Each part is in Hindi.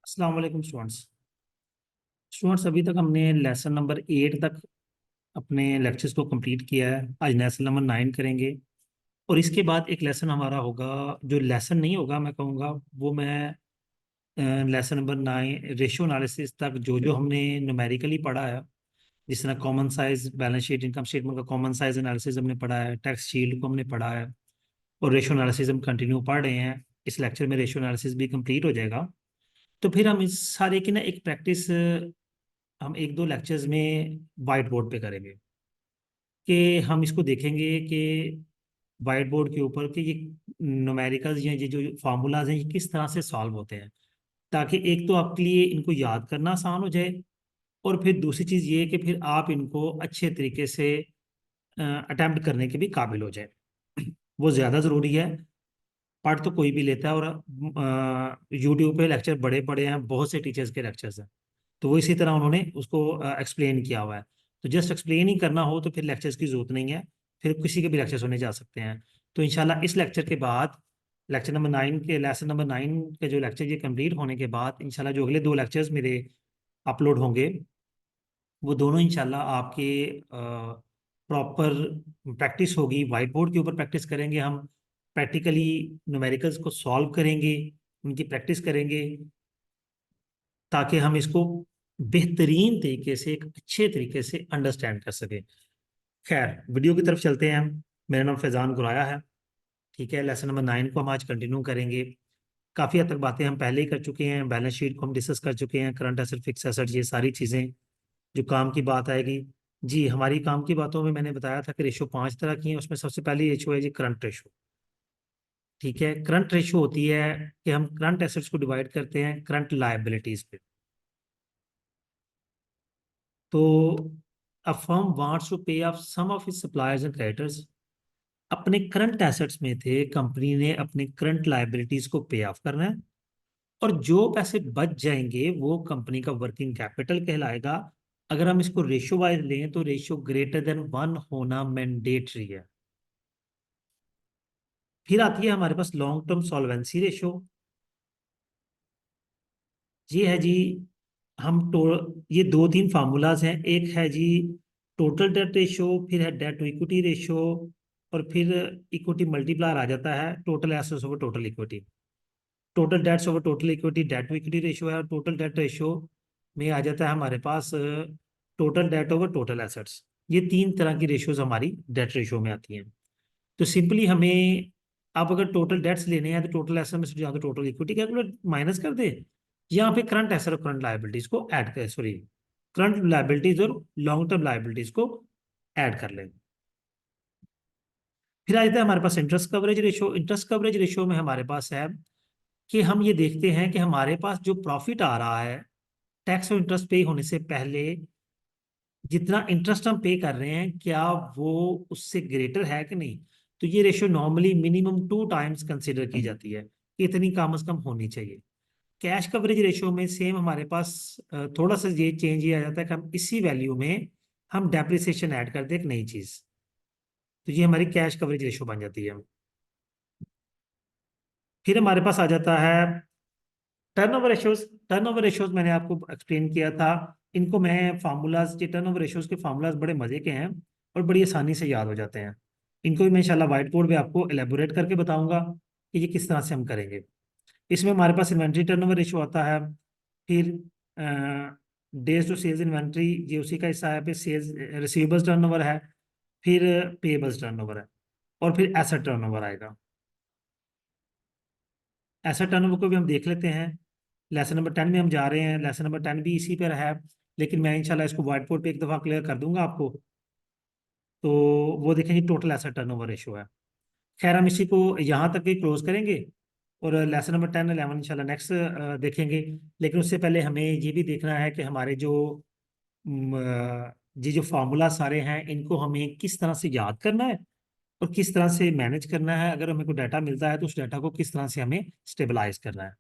अस्सलाम वालेकुम स्टूडेंट्स, अभी तक हमने लेसन नंबर 8 तक अपने लेक्चर्स को कंप्लीट किया है। आज लेसन नंबर 9 करेंगे और इसके बाद एक लेसन हमारा होगा, जो लेसन नहीं होगा मैं कहूँगा वो मैं लेसन नंबर 9 रेशियो एनालिसिस तक जो जो हमने न्यूमेरिकली पढ़ा है, जिस तरह common size balance sheet income statement का कॉमन साइज एनालिसिस हमने पढ़ा है, टैक्स शील्ड को हमने पढ़ा है और रेशियो एनालिसिस हम कंटिन्यू पढ़ रहे हैं। इस लेक्चर में रेशियो एनालिसिस भी कंप्लीट हो जाएगा। तो फिर हम इस सारे की ना एक प्रैक्टिस हम एक दो लेक्चर्स में वाइट बोर्ड पे करेंगे कि हम इसको देखेंगे कि वाइट बोर्ड के ऊपर कि ये न्यूमेरिकल्स या ये जो फार्मूलाज हैं ये किस तरह से सॉल्व होते हैं, ताकि एक तो आपके लिए इनको याद करना आसान हो जाए और फिर दूसरी चीज़ ये कि फिर आप इनको अच्छे तरीके से अटेम्प्ट करने के भी काबिल हो जाए। वो ज़्यादा ज़रूरी है। पढ़ तो कोई भी लेता है और यूट्यूब पे लेक्चर बड़े बड़े हैं, बहुत से टीचर्स के लेक्चर्स हैं, तो वो इसी तरह उन्होंने उसको एक्सप्लेन किया हुआ है। तो जस्ट एक्सप्लेन ही करना हो तो फिर लेक्चर्स की जरूरत नहीं है, फिर किसी के भी लेक्चर्स होने जा सकते हैं। तो इंशाल्लाह इस लेक्चर के बाद लेसन नंबर 9 के जो लेक्चर ये कंप्लीट होने के बाद इंशाल्लाह जो अगले दो लेक्चर्स मेरे अपलोड होंगे वो दोनों इंशाल्लाह आपके प्रॉपर प्रैक्टिस होगी। वाइट बोर्ड के ऊपर प्रैक्टिस करेंगे हम, प्रैक्टिकली न्यूमेरिकल्स को सॉल्व करेंगे, उनकी प्रैक्टिस करेंगे ताकि हम इसको बेहतरीन तरीके से एक अच्छे तरीके से अंडरस्टैंड कर सकें। खैर वीडियो की तरफ चलते हैं हम। मेरा नाम फैजान गुराया है। ठीक है, लेसन नंबर 9 को हम आज कंटिन्यू करेंगे। काफ़ी हद तक बातें हम पहले ही कर चुके हैं, बैलेंस शीट को हम डिस्कस कर चुके हैं, करंट एसेट फिक्स एसेट ये सारी चीज़ें जो काम की बात आएगी। जी, हमारी काम की बातों में मैंने बताया था कि रेशो 5 तरह की हैं, उसमें सबसे पहली रेशो है जी करंट रेशो। ठीक है, करंट रेशो होती है कि हम करंट एसेट्स को डिवाइड करते हैं करंट लायबिलिटीज पे। तो a firm wants to pay off some of its suppliers and creditors. अपने करंट एसेट्स में थे, कंपनी ने अपने करंट लायबिलिटीज को पे ऑफ करना है और जो पैसे बच जाएंगे वो कंपनी का वर्किंग कैपिटल कहलाएगा। अगर हम इसको रेशियो वाइज लें तो रेशियो ग्रेटर देन 1 होना मैंडेटरी है। फिर आती है हमारे पास लॉन्ग टर्म सॉल्वेंसी रेशियो। ये है जी, ये दो तीन फार्मूलाज हैं। एक है जी टोटल डेट रेशियो, फिर है डेट टू इक्विटी रेशियो और फिर इक्विटी मल्टीप्लायर आ जाता है total assets over total equity. Total debts over total equity debt to equity ratio है और टोटल डेट रेशियो में आ जाता है हमारे पास total debt over total assets. ये तीन तरह की रेशियोज हमारी डेट रेशियो में आती हैं। तो सिंपली हमें आप अगर टोटल डेट्स लेने हैं तो टोटल एसेट में से या तो टोटल इक्विटी कैलकुलेट माइनस कर दे या फिर करंट एसेट और करंट लायबिलिटीज को ऐड कर, सॉरी, करंट लायबिलिटीज और लॉन्ग टर्म लायबिलिटीज को ऐड कर लें। फिर आ जाता है हमारे पास interest coverage ratio. Interest coverage ratio में हमारे पास है कि हम ये देखते हैं कि हमारे पास जो प्रॉफिट आ रहा है टैक्स और इंटरेस्ट पे होने से पहले, जितना इंटरेस्ट हम पे कर रहे हैं क्या वो उससे ग्रेटर है कि नहीं। तो ये ratio normally minimum 2 times consider की जाती है कि इतनी कम से कम होनी चाहिए। कैश कवरेज रेशियो में सेम हमारे पास थोड़ा सा ये चेंज ये आ जाता है कि हम इसी वैल्यू में हम डेप्रिसिएशन ऐड कर दें एक नई चीज, तो ये हमारी कैश कवरेज रेशियो बन जाती है। फिर हमारे पास आ जाता है टर्नओवर रेशियोज। टर्नओवर रेशियोज मैंने आपको एक्सप्लेन किया था। इनको मैं फार्मूलाज, ये टर्नओवर रेशियोज के फार्मूलाज बड़े मजे के हैं और बड़ी आसानी से याद हो जाते हैं। इनको भी मैं इंशाल्लाह व्हाइट बोर्ड पे आपको एलेबोरेट करके बताऊंगा कि ये किस तरह से हम करेंगे। इसमें हमारे पास इन्वेंट्री टर्नओवर रेशियो आता है, फिर डेज टू सेल्स इन्वेंट्री ये उसी का हिस्सा है, फिर सेल्स रिसीवेबल्स टर्नओवर है, फिर पेबल्स टर्नओवर है और फिर एसेट टर्नओवर आएगा। एसेट टर्नओवर को भी हम देख लेते हैं। लेसन नंबर 10 में हम जा रहे हैं, लेसन नंबर 10 भी इसी पर है, लेकिन मैं इंशाल्लाह इसको व्हाइट बोर्ड पे एक दफ़ा क्लियर कर दूंगा आपको। तो वो देखेंगे टोटल एसेट टर्नओवर रेशियो है। खैर हम इसी को यहाँ तक ही क्लोज करेंगे और लेसन नंबर 10 11 इंशाल्लाह नेक्स्ट देखेंगे। लेकिन उससे पहले हमें ये भी देखना है कि हमारे जो ये जो फार्मूला सारे हैं इनको हमें किस तरह से याद करना है और किस तरह से मैनेज करना है। अगर हमें कोई डाटा मिलता है तो उस डाटा को किस तरह से हमें स्टेबलाइज करना है।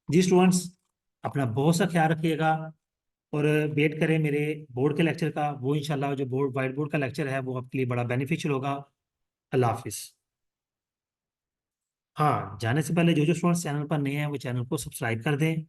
जी स्टूडेंट्स, अपना बहुत सा ख्याल रखिएगा और वेट करें मेरे बोर्ड के लेक्चर का। वो इंशाल्लाह जो बोर्ड वाइट बोर्ड का लेक्चर है वो आपके लिए बड़ा बेनिफिशियल होगा। अल्लाह हाफिज़। हाँ, जाने से पहले जो जो स्टूडेंट्स चैनल पर नए हैं वो चैनल को सब्सक्राइब कर दें